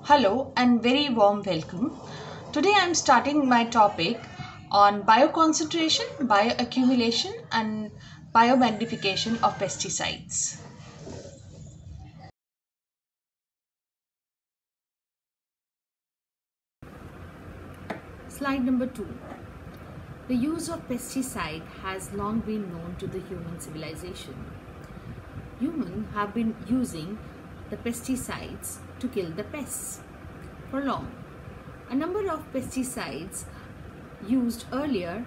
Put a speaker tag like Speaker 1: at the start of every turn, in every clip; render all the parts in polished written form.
Speaker 1: Hello and very warm welcome. Today I am starting my topic on bioconcentration, bioaccumulation and biomagnification of pesticides.
Speaker 2: Slide number 2. The use of pesticide has long been known to the human civilization. Humans have been using the pesticides to kill the pests for long. A number of pesticides used earlier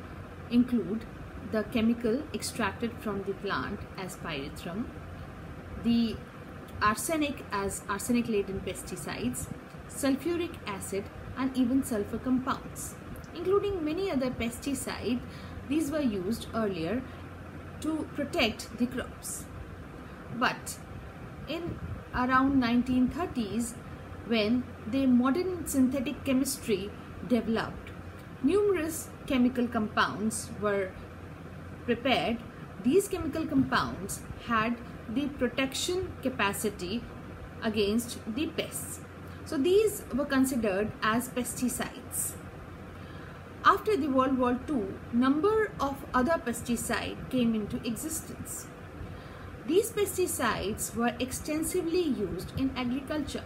Speaker 2: include the chemical extracted from the plant as pyrethrum, the arsenic as arsenic-laden pesticides, sulfuric acid and even sulfur compounds. Including many other pesticides, these were used earlier to protect the crops. But in around 1930s, when the modern synthetic chemistry developed, numerous chemical compounds were prepared. These chemical compounds had the protection capacity against the pests. So these were considered as pesticides. After the World War II, number of other pesticides came into existence. These pesticides were extensively used in agriculture.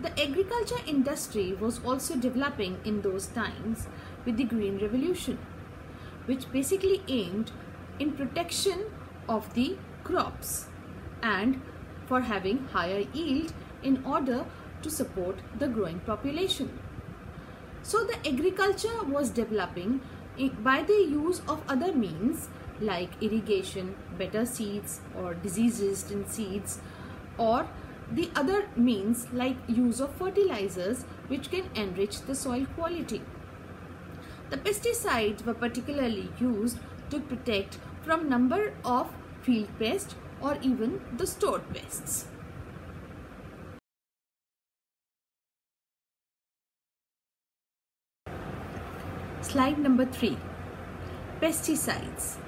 Speaker 2: The agriculture industry was also developing in those times with the Green Revolution, which basically aimed in protection of the crops and for having higher yield in order to support the growing population. So the agriculture was developing by the use of other means like irrigation, better seeds or disease-resistant seeds, or the other means like use of fertilizers which can enrich the soil quality. The pesticides were particularly used to protect from number of field pests or even the stored pests. Slide number 3. Pesticides.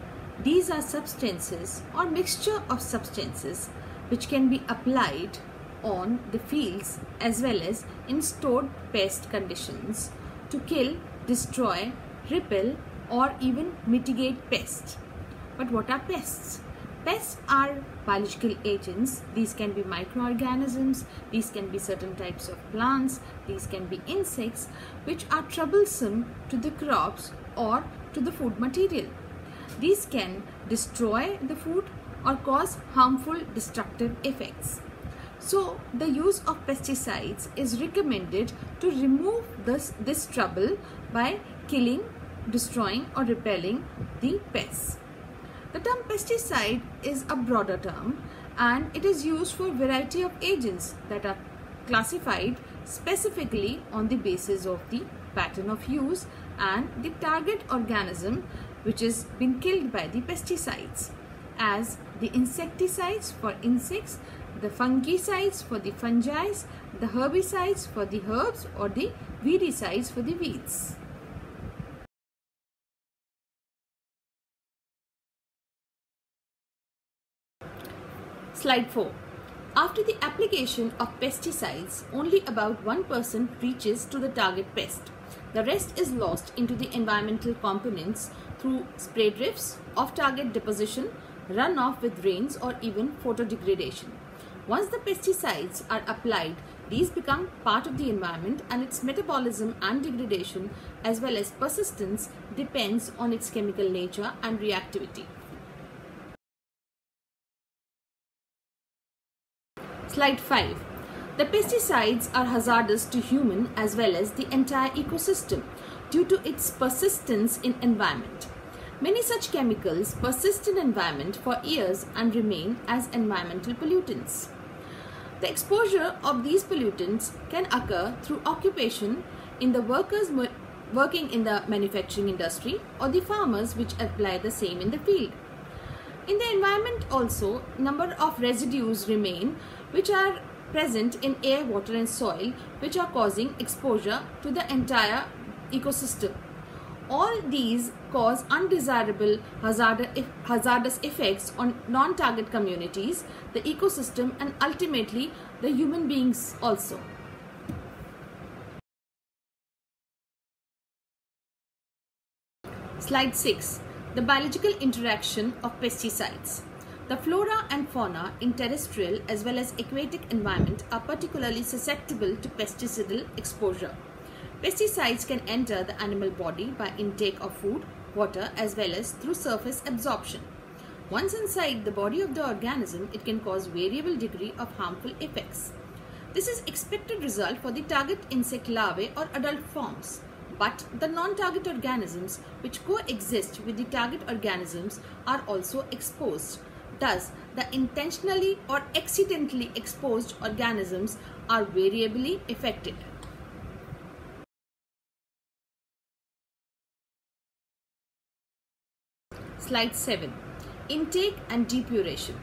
Speaker 2: These are substances or mixture of substances which can be applied on the fields as well as in stored pest conditions to kill, destroy, repel or even mitigate pests. But what are pests? Pests are biological agents. These can be microorganisms, these can be certain types of plants, these can be insects which are troublesome to the crops or to the food material. These can destroy the food or cause harmful destructive effects. So the use of pesticides is recommended to remove this trouble by killing, destroying or repelling the pests. The term pesticide is a broader term and it is used for a variety of agents that are classified specifically on the basis of the pattern of use and the target organism which is being killed by the pesticides, as the insecticides for insects, the fungicides for the fungi, the herbicides for the herbs or the weedicides for the weeds. Slide 4. After the application of pesticides, only about 1% reaches to the target pest. The rest is lost into the environmental components through spray drifts, off-target deposition, runoff with rains or even photodegradation. Once the pesticides are applied, these become part of the environment and its metabolism and degradation as well as persistence depends on its chemical nature and reactivity. Slide 5. The pesticides are hazardous to human as well as the entire ecosystem due to its persistence in environment. Many such chemicals persist in environment for years and remain as environmental pollutants. The exposure of these pollutants can occur through occupation in the workers working in the manufacturing industry or the farmers which apply the same in the field. In the environment also, number of residues remain which are present in air, water and soil which are causing exposure to the entire ecosystem. All these cause undesirable hazardous effects on non-target communities, the ecosystem and ultimately the human beings also. Slide 6. The biological interaction of pesticides. The flora and fauna in terrestrial as well as aquatic environment are particularly susceptible to pesticidal exposure. Pesticides can enter the animal body by intake of food, water as well as through surface absorption. Once inside the body of the organism, it can cause variable degree of harmful effects. This is expected result for the target insect larvae or adult forms. But the non-target organisms which coexist with the target organisms are also exposed. Thus, the intentionally or accidentally exposed organisms are variably affected. Slide 7. Intake and depuration.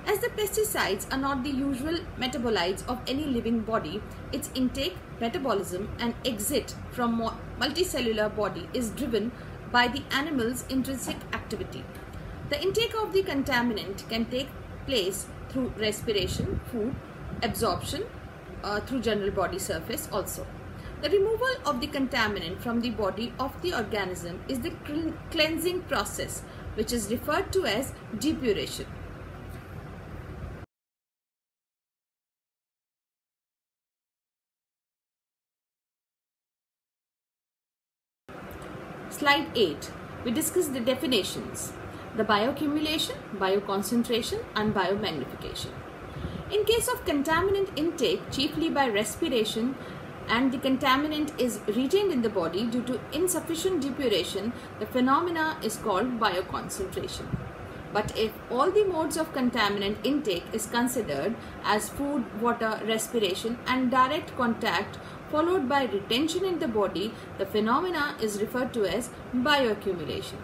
Speaker 2: As the pesticides are not the usual metabolites of any living body, its intake, metabolism and exit from multicellular body is driven by the animal's intrinsic activity. The intake of the contaminant can take place through respiration, food, absorption, through general body surface also. The removal of the contaminant from the body of the organism is the cleansing process, which is referred to as depuration. Slide 8. We discuss the definitions: the bioaccumulation, bioconcentration and biomagnification. In case of contaminant intake, chiefly by respiration, and the contaminant is retained in the body due to insufficient depuration, the phenomena is called bioconcentration. But if all the modes of contaminant intake is considered as food, water, respiration and direct contact followed by retention in the body, the phenomena is referred to as bioaccumulation.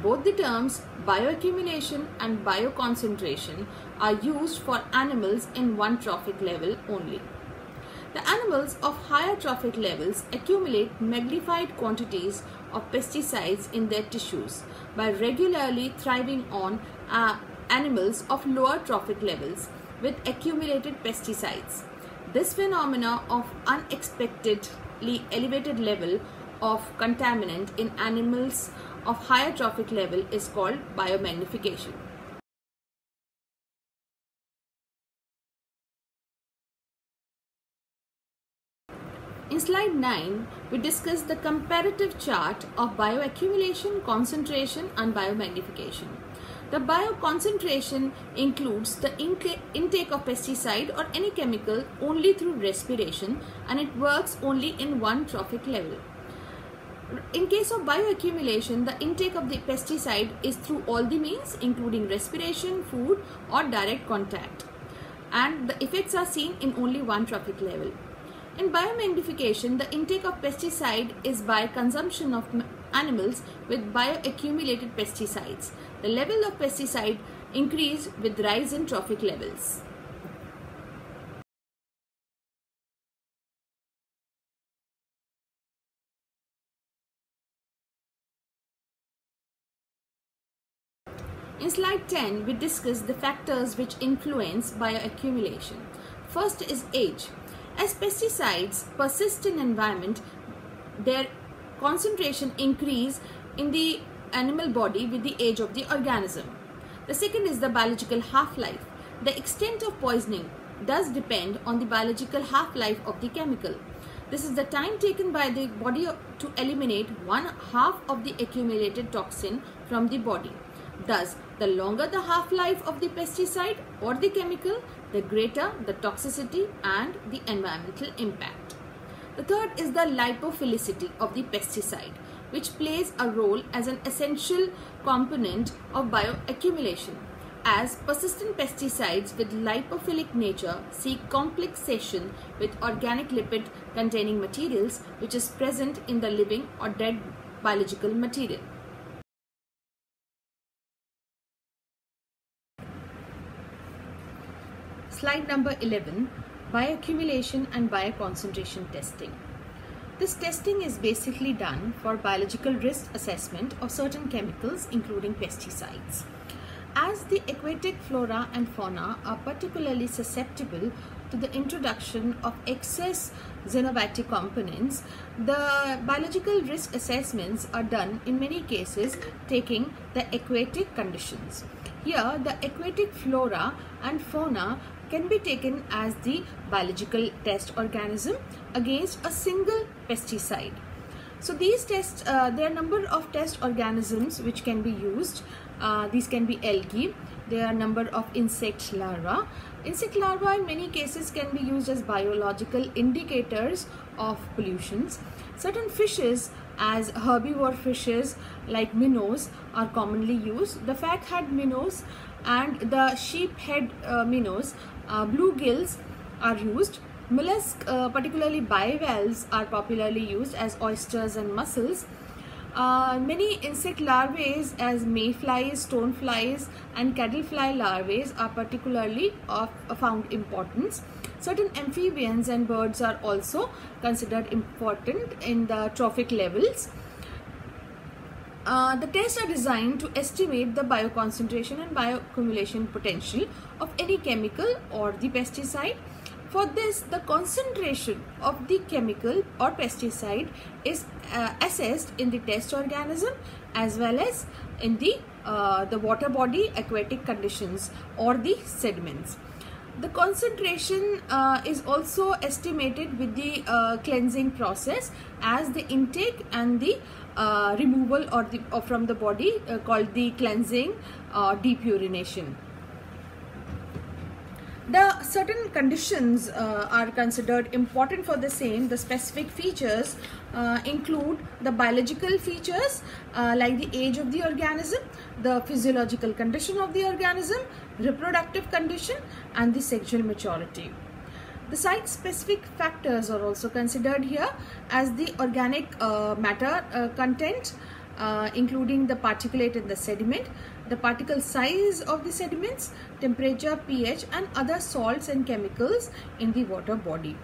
Speaker 2: Both the terms bioaccumulation and bioconcentration are used for animals in one trophic level only. The animals of higher trophic levels accumulate magnified quantities of pesticides in their tissues by regularly thriving on animals of lower trophic levels with accumulated pesticides. This phenomena of unexpectedly elevated level of contaminant in animals of higher trophic level is called biomagnification. In slide 9, we discuss the comparative chart of bioaccumulation, concentration and biomagnification. The bioconcentration includes the intake of pesticide or any chemical only through respiration, and it works only in one trophic level. In case of bioaccumulation, the intake of the pesticide is through all the means including respiration, food or direct contact, and the effects are seen in only one trophic level. In biomagnification, the intake of pesticide is by consumption of animals with bioaccumulated pesticides. The level of pesticide increase with rise in trophic levels. In slide 10, we discuss the factors which influence bioaccumulation. First is age. As pesticides persist in environment, their concentration increase in the animal body with the age of the organism. The second is the biological half-life. The extent of poisoning does depend on the biological half-life of the chemical. This is the time taken by the body to eliminate 1/2 of the accumulated toxin from the body. Thus, the longer the half-life of the pesticide or the chemical, the greater the toxicity and the environmental impact. The third is the lipophilicity of the pesticide, which plays a role as an essential component of bioaccumulation. As persistent pesticides with lipophilic nature seek complexation with organic lipid containing materials which is present in the living or dead biological material. Slide number 11, bioaccumulation and bioconcentration testing. This testing is basically done for biological risk assessment of certain chemicals including pesticides. As the aquatic flora and fauna are particularly susceptible to the introduction of excess xenobacteric components, the biological risk assessments are done in many cases taking the aquatic conditions. Here, the aquatic flora and fauna can be taken as the biological test organism against a single pesticide. So these tests, there are a number of test organisms which can be used. These can be algae. There are a number of insect larvae. Insect larvae in many cases can be used as biological indicators of pollutions. Certain fishes as herbivore fishes like minnows are commonly used. The fat-head minnows and the sheephead minnows, bluegills are used. Mollusks, particularly bivalves, are popularly used as oysters and mussels. Many insect larvae as mayflies, stoneflies and cattlefly larvae are particularly of found importance. Certain amphibians and birds are also considered important in the trophic levels. The tests are designed to estimate the bioconcentration and bioaccumulation potential of any chemical or the pesticide. For this, the concentration of the chemical or pesticide is assessed in the test organism as well as in the water body aquatic conditions or the sediments. The concentration is also estimated with the cleansing process as the intake and the removal or from the body called the cleansing depurination. The certain conditions are considered important for the same. The specific features include the biological features like the age of the organism, the physiological condition of the organism, reproductive condition and the sexual maturity. The site-specific factors are also considered here as the organic matter content, including the particulate in the sediment, the particle size of the sediments, temperature, pH and other salts and chemicals in the water body.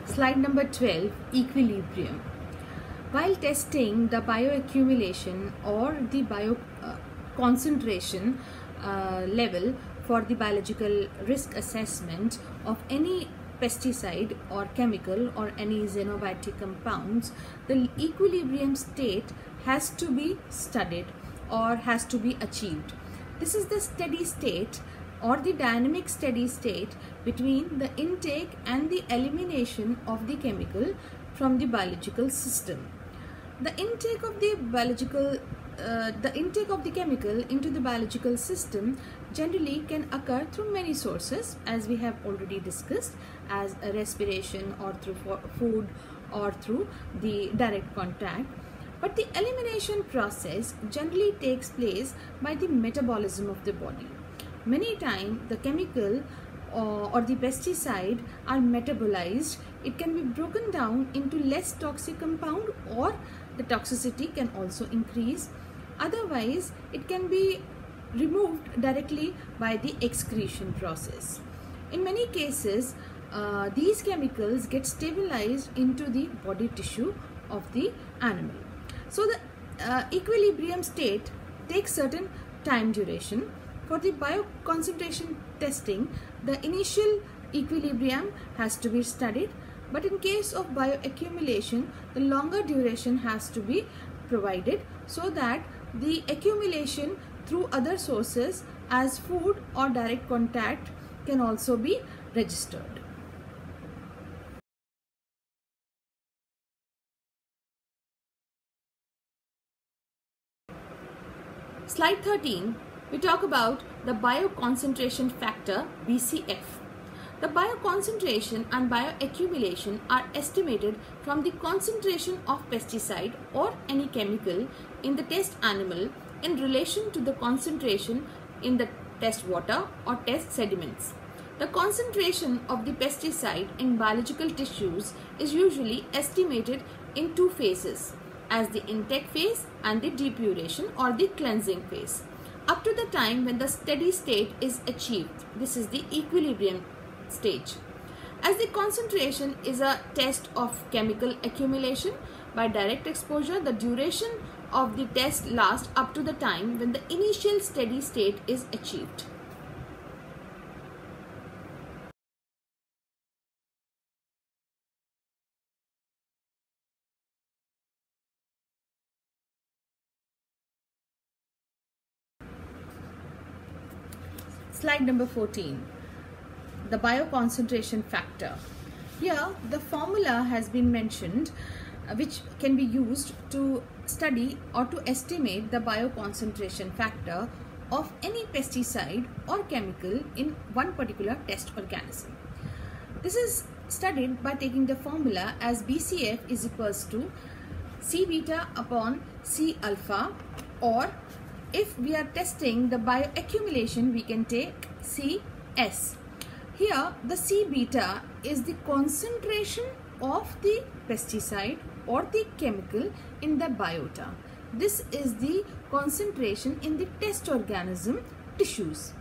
Speaker 2: Slide number 12, equilibrium. While testing the bioaccumulation or the concentration level for the biological risk assessment of any pesticide or chemical or any xenobacteric compounds, the equilibrium state has to be studied or has to be achieved. This is the steady state or the dynamic steady state between the intake and the elimination of the chemical from the biological system. The intake of the chemical into the biological system generally can occur through many sources, as we have already discussed, as a respiration or through food or through the direct contact. But the elimination process generally takes place by the metabolism of the body. Many times the chemical or the pesticide are metabolized. It can be broken down into less toxic compound or the toxicity can also increase. Otherwise, it can be removed directly by the excretion process. In many cases, these chemicals get stabilized into the body tissue of the animal. So the equilibrium state takes certain time duration. For the bioconcentration testing, the initial equilibrium has to be studied, but in case of bioaccumulation, the longer duration has to be provided so that the accumulation through other sources as food or direct contact can also be registered. Slide 13, we talk about the bioconcentration factor BCF. The bioconcentration and bioaccumulation are estimated from the concentration of pesticide or any chemical in the test animal in relation to the concentration in the test water or test sediments. The concentration of the pesticide in biological tissues is usually estimated in two phases, as the intake phase and the depuration or the cleansing phase, up to the time when the steady state is achieved. This is the equilibrium stage. As the concentration is a test of chemical accumulation by direct exposure, the duration of the test lasts up to the time when the initial steady state is achieved. Slide number 14, the bioconcentration factor. Here the formula has been mentioned which can be used to study or to estimate the bioconcentration factor of any pesticide or chemical in one particular test organism. This is studied by taking the formula as BCF is equals to C beta upon C alpha, or if we are testing the bioaccumulation, we can take CS. Here the C beta is the concentration of the pesticide or the chemical in the biota. This is the concentration in the test organism tissues.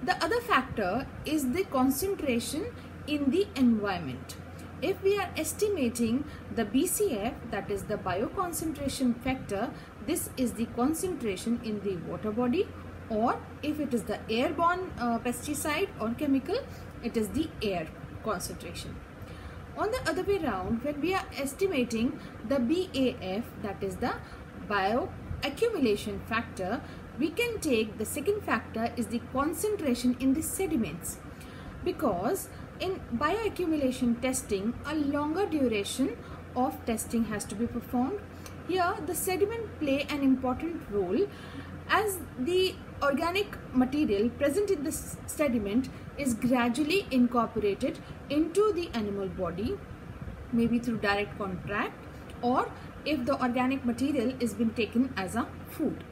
Speaker 2: The other factor is the concentration in the environment. If we are estimating the BCF, that is the bioconcentration factor, this is the concentration in the water body, or if it is the airborne pesticide or chemical, it is the air concentration. On the other way around, when we are estimating the BAF, that is the bioaccumulation factor, we can take the second factor is the concentration in the sediments, because in bioaccumulation testing a longer duration of testing has to be performed. Here the sediment play an important role, as the organic material present in the sediment is gradually incorporated into the animal body, maybe through direct contact, or if the organic material is been taken as a food.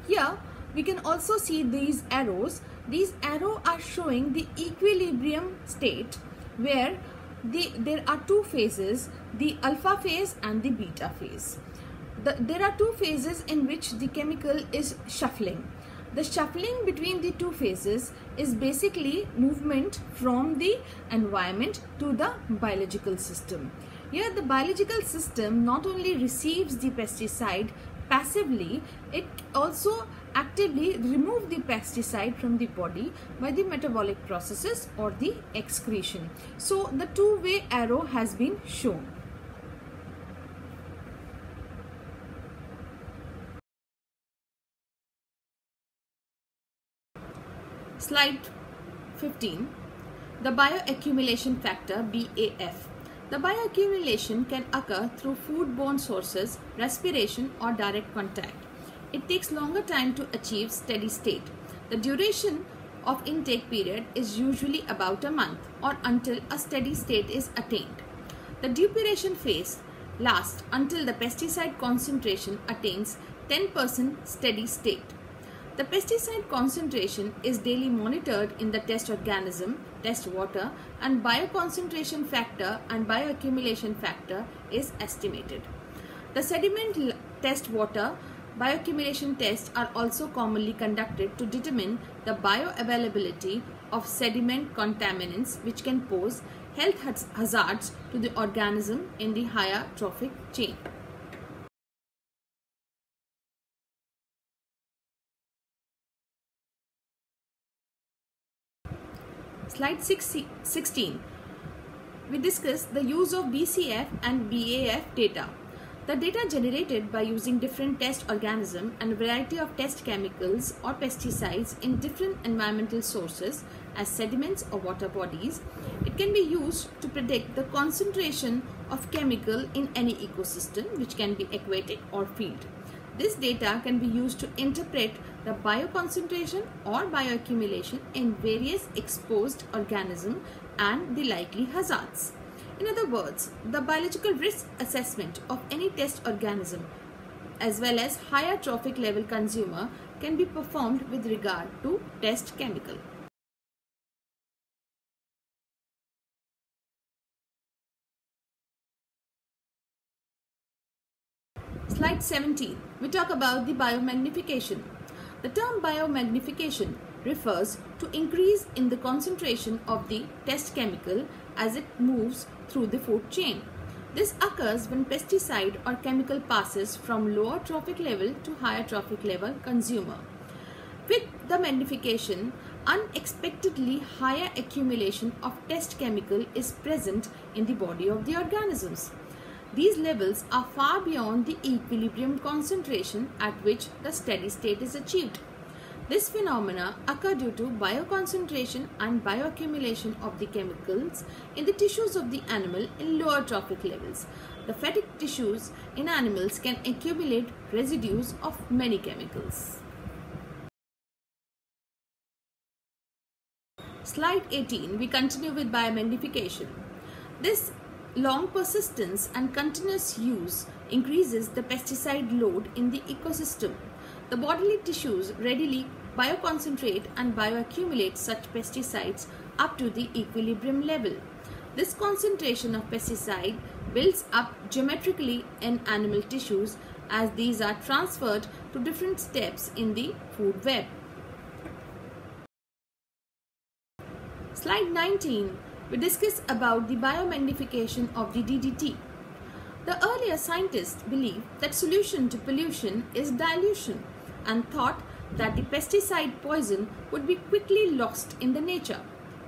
Speaker 2: Here we can also see these arrows. These arrows are showing the equilibrium state where there are two phases, the alpha phase and the beta phase. There are two phases in which the chemical is shuffling. The shuffling between the two phases is basically movement from the environment to the biological system. Here the biological system not only receives the pesticide passively, it also actively removes the pesticide from the body by the metabolic processes or the excretion. So the two-way arrow has been shown. Slide 15, the bioaccumulation factor BAF. The bioaccumulation can occur through foodborne sources, respiration or direct contact. It takes longer time to achieve steady state. The duration of intake period is usually about a month or until a steady state is attained. The depuration phase lasts until the pesticide concentration attains 10% steady state. The pesticide concentration is daily monitored in the test organism, test water, and bioconcentration factor and bioaccumulation factor is estimated. The sediment test water bioaccumulation tests are also commonly conducted to determine the bioavailability of sediment contaminants which can pose health hazards to the organism in the higher trophic chain. Slide 16. We discuss the use of BCF and BAF data. The data generated by using different test organisms and a variety of test chemicals or pesticides in different environmental sources as sediments or water bodies, it can be used to predict the concentration of chemical in any ecosystem, which can be aquatic or field. This data can be used to interpret the bioconcentration or bioaccumulation in various exposed organisms and the likely hazards. In other words, the biological risk assessment of any test organism as well as higher trophic level consumer can be performed with regard to test chemical. Slide 17. We talk about the biomagnification. The term biomagnification refers to increase in the concentration of the test chemical as it moves through the food chain. This occurs when pesticide or chemical passes from lower trophic level to higher trophic level consumer. With the magnification, unexpectedly higher accumulation of test chemical is present in the body of the organisms. These levels are far beyond the equilibrium concentration at which the steady state is achieved. This phenomena occur due to bioconcentration and bioaccumulation of the chemicals in the tissues of the animal in lower trophic levels. The fatty tissues in animals can accumulate residues of many chemicals. Slide 18, we continue with biomagnification. This long persistence and continuous use increases the pesticide load in the ecosystem. The bodily tissues readily bioconcentrate and bioaccumulate such pesticides up to the equilibrium level. This concentration of pesticide builds up geometrically in animal tissues as these are transferred to different steps in the food web. Slide 19, we discuss about the biomagnification of the DDT. The earlier scientists believed that solution to pollution is dilution and thought that the pesticide poison would be quickly lost in the nature.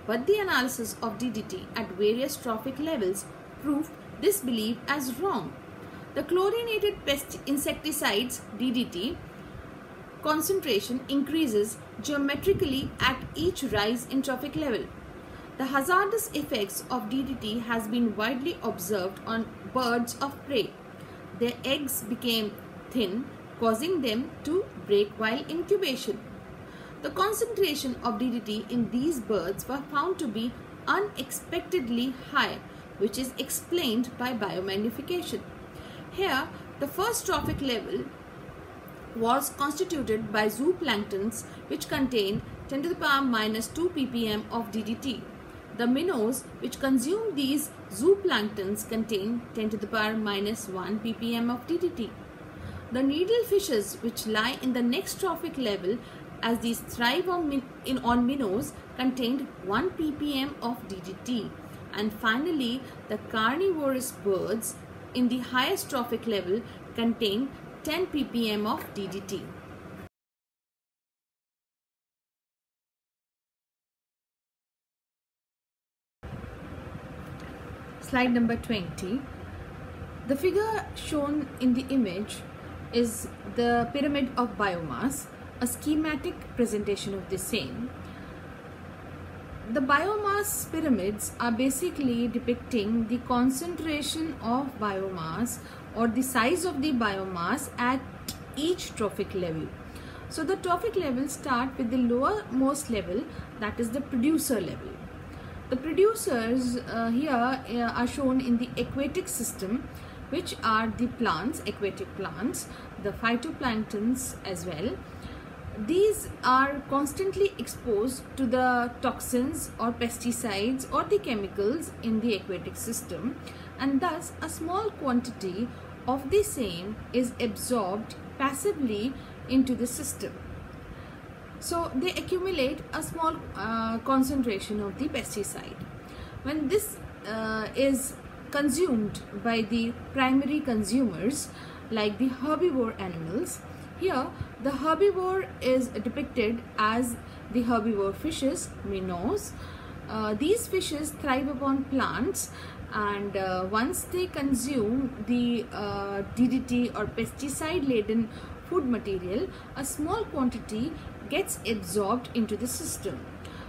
Speaker 2: But the analysis of DDT at various trophic levels proved this belief as wrong. The chlorinated insecticides DDT concentration increases geometrically at each rise in trophic level. The hazardous effects of DDT has been widely observed on birds of prey. Their eggs became thin, causing them to break while incubation. The concentration of DDT in these birds were found to be unexpectedly high, which is explained by biomagnification. Here, the first trophic level was constituted by zooplanktons which contained 10 to the power minus 2 ppm of DDT. The minnows which consume these zooplanktons contain 10 to the power minus 1 ppm of DDT. The needlefishes which lie in the next trophic level as these thrive on minnows contained 1 ppm of DDT. And finally, the carnivorous birds in the highest trophic level contain 10 ppm of DDT. Slide number 20. The figure shown in the image is the pyramid of biomass, a schematic presentation of the same. The biomass pyramids are basically depicting the concentration of biomass or the size of the biomass at each trophic level. So the trophic levels start with the lowermost level, that is the producer level. The producers here are shown in the aquatic system, which are the plants, aquatic plants, the phytoplanktons as well. These are constantly exposed to the toxins or pesticides or the chemicals in the aquatic system, and thus a small quantity of the same is absorbed passively into the system. So they accumulate a small concentration of the pesticide. When this is consumed by the primary consumers like the herbivore animals, here the herbivore is depicted as the herbivore fishes, minnows. These fishes thrive upon plants, and once they consume the DDT or pesticide laden food material, a small quantity gets absorbed into the system.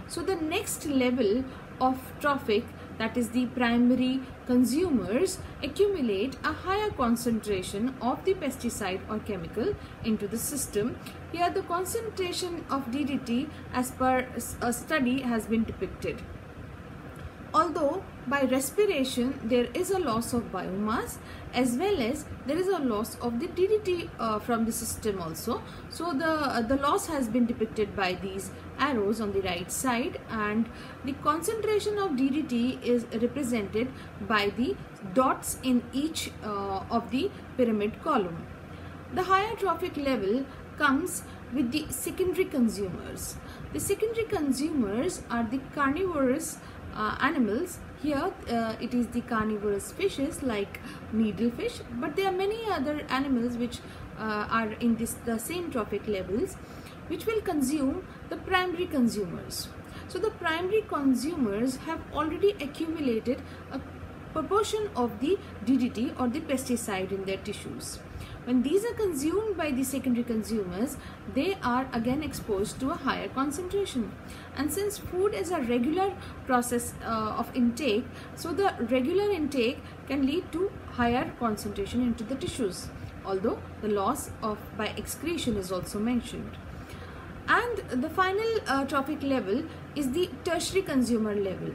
Speaker 2: So the next level of trophic, that is the primary consumers, accumulate a higher concentration of the pesticide or chemical into the system. Here the concentration of DDT as per a study has been depicted. Although by respiration there is a loss of biomass as well as there is a loss of the DDT from the system also. So the loss has been depicted by these arrows on the right side, and the concentration of DDT is represented by the dots in each of the pyramid column. The higher trophic level comes with the secondary consumers. The secondary consumers are the carnivorous animals. Here it is the carnivorous fishes like needlefish, but there are many other animals which are in the same trophic levels, which will consume the primary consumers. So the primary consumers have already accumulated a proportion of the DDT or the pesticide in their tissues. When these are consumed by the secondary consumers, they are again exposed to a higher concentration. And since food is a regular process of intake, so the regular intake can lead to higher concentration into the tissues, although the loss of by excretion is also mentioned. And the final trophic level is the tertiary consumer level.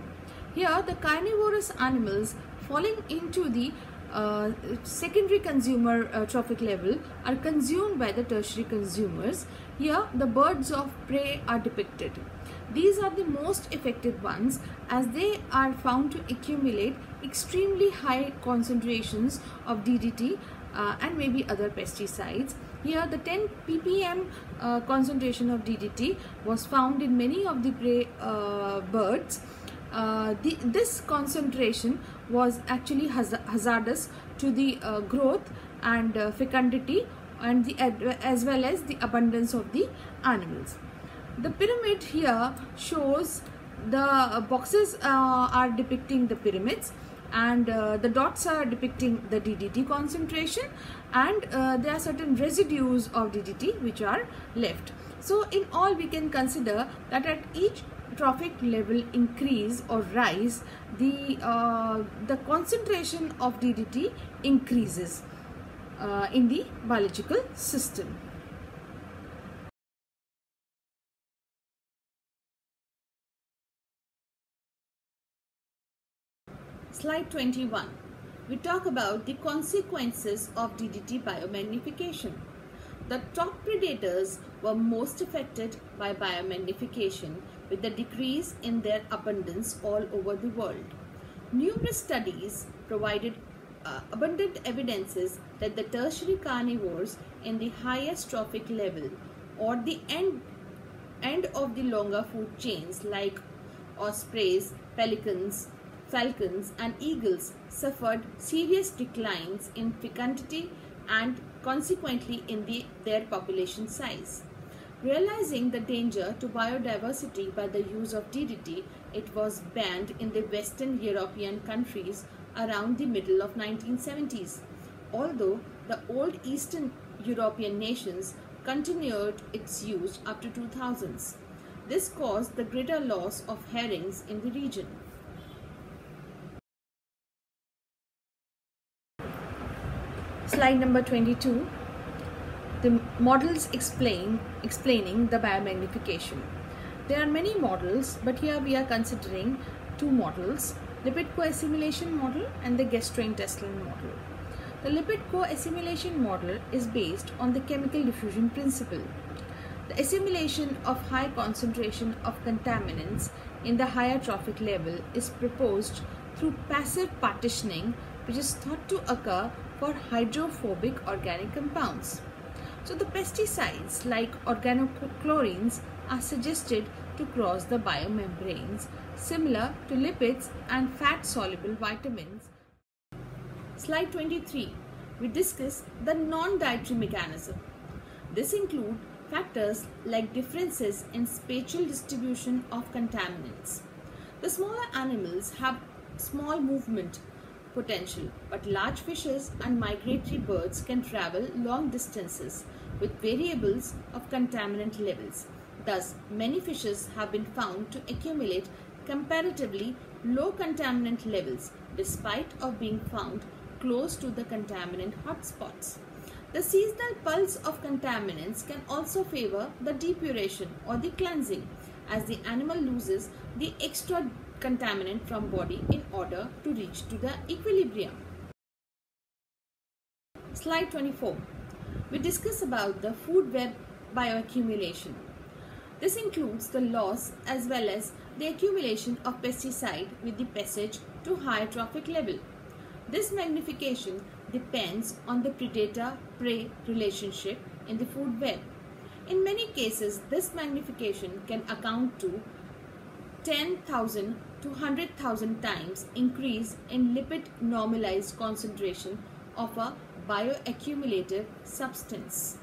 Speaker 2: Here the carnivorous animals falling into the secondary consumer trophic level are consumed by the tertiary consumers. Here the birds of prey are depicted. These are the most effective ones as they are found to accumulate extremely high concentrations of DDT and maybe other pesticides. Here the 10 ppm concentration of DDT was found in many of the prey birds. This concentration was actually hazardous to the growth and fecundity and as well as the abundance of the animals. The pyramid here shows the boxes are depicting the pyramids, and the dots are depicting the DDT concentration, and there are certain residues of DDT which are left. So in all, we can consider that at each trophic level increase or rise, the concentration of DDT increases in the biological system. Slide 21. We talk about the consequences of DDT biomagnification. The top predators were most affected by biomagnification, with a decrease in their abundance all over the world. Numerous studies provided abundant evidences that the tertiary carnivores in the highest trophic level or the end of the longer food chains like ospreys, pelicans, falcons and eagles suffered serious declines in fecundity and consequently in their population size. Realizing the danger to biodiversity by the use of DDT, it was banned in the Western European countries around the middle of 1970s, although the old Eastern European nations continued its use up to 2000s. This caused the greater loss of herrings in the region. Slide number 22. The models explaining the biomagnification. There are many models, but here we are considering two models, lipid co-assimilation model and the gastrointestinal model. The lipid co-assimilation model is based on the chemical diffusion principle. The assimilation of high concentration of contaminants in the higher trophic level is proposed through passive partitioning, which is thought to occur for hydrophobic organic compounds. So the pesticides like organochlorines are suggested to cross the biomembranes, similar to lipids and fat-soluble vitamins. Slide 23. We discuss the non-dietary mechanism. This includes factors like differences in spatial distribution of contaminants. The smaller animals have small movement potential, but large fishes and migratory birds can travel long distances with variables of contaminant levels. Thus, many fishes have been found to accumulate comparatively low contaminant levels despite of being found close to the contaminant hotspots. The seasonal pulse of contaminants can also favor the depuration or the cleansing, as the animal loses the extra contaminant from body in order to reach to the equilibrium. Slide 24. We discuss about the food web bioaccumulation. This includes the loss as well as the accumulation of pesticide with the passage to higher trophic level. This magnification depends on the predator-prey relationship in the food web. In many cases, this magnification can account to 10,000 to 100,000 times increase in lipid normalized concentration of a bioaccumulative substance.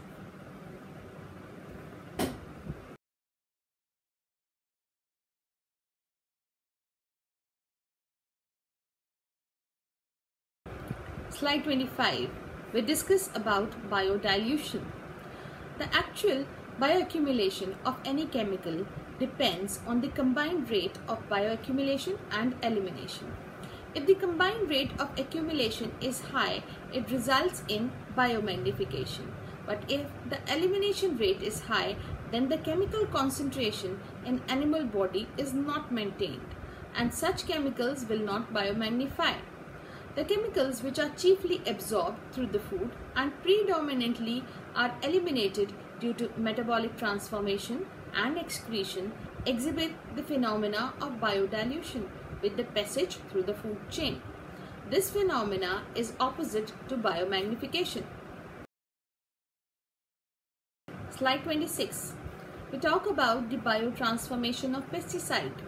Speaker 2: Slide 25. We discuss about biodilution. The actual bioaccumulation of any chemical depends on the combined rate of bioaccumulation and elimination. If the combined rate of accumulation is high, it results in biomagnification. But if the elimination rate is high, then the chemical concentration in animal body is not maintained, and such chemicals will not biomagnify. The chemicals which are chiefly absorbed through the food and predominantly are eliminated due to metabolic transformation and excretion exhibit the phenomena of biodilution with the passage through the food chain. This phenomena is opposite to biomagnification. Slide 26. We talk about the biotransformation of pesticide.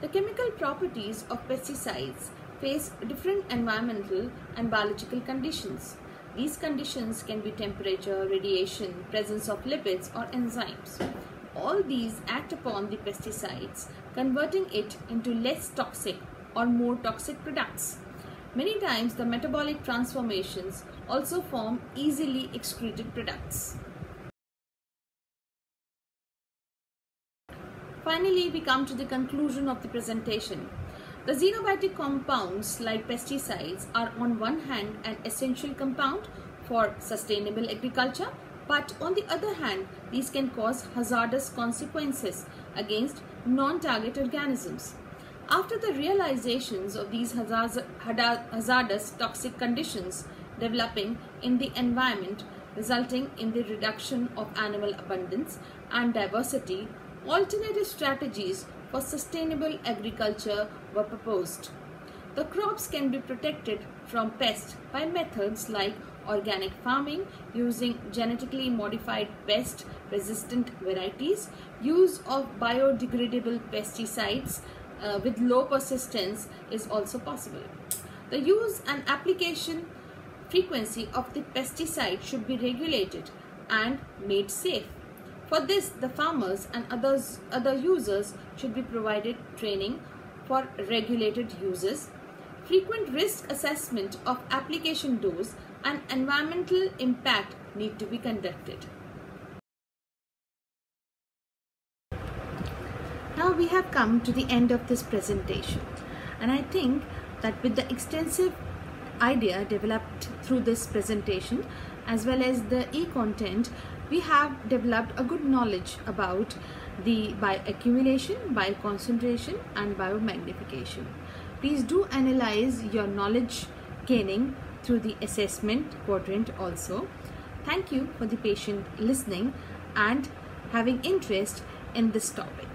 Speaker 2: The chemical properties of pesticides face different environmental and biological conditions. These conditions can be temperature, radiation, presence of lipids or enzymes. All these act upon the pesticides, converting it into less toxic or more toxic products. Many times the metabolic transformations also form easily excreted products. Finally, we come to the conclusion of the presentation. The xenobiotic compounds like pesticides are on one hand an essential compound for sustainable agriculture, but on the other hand, these can cause hazardous consequences against non-target organisms. After the realizations of these hazardous toxic conditions developing in the environment, resulting in the reduction of animal abundance and diversity, alternative strategies for sustainable agriculture were proposed. The crops can be protected from pests by methods like organic farming, using genetically modified pest-resistant varieties, use of biodegradable pesticides with low persistence is also possible. The use and application frequency of the pesticide should be regulated and made safe. For this, the farmers and other users should be provided training for regulated uses. Frequent risk assessment of application dose and environmental impact need to be conducted. Now we have come to the end of this presentation, and I think that with the extensive idea developed through this presentation as well as the e-content, we have developed a good knowledge about the bioaccumulation, bioconcentration and biomagnification. Please do analyze your knowledge gaining through the assessment quadrant also. Thank you for the patient listening and having interest in this topic.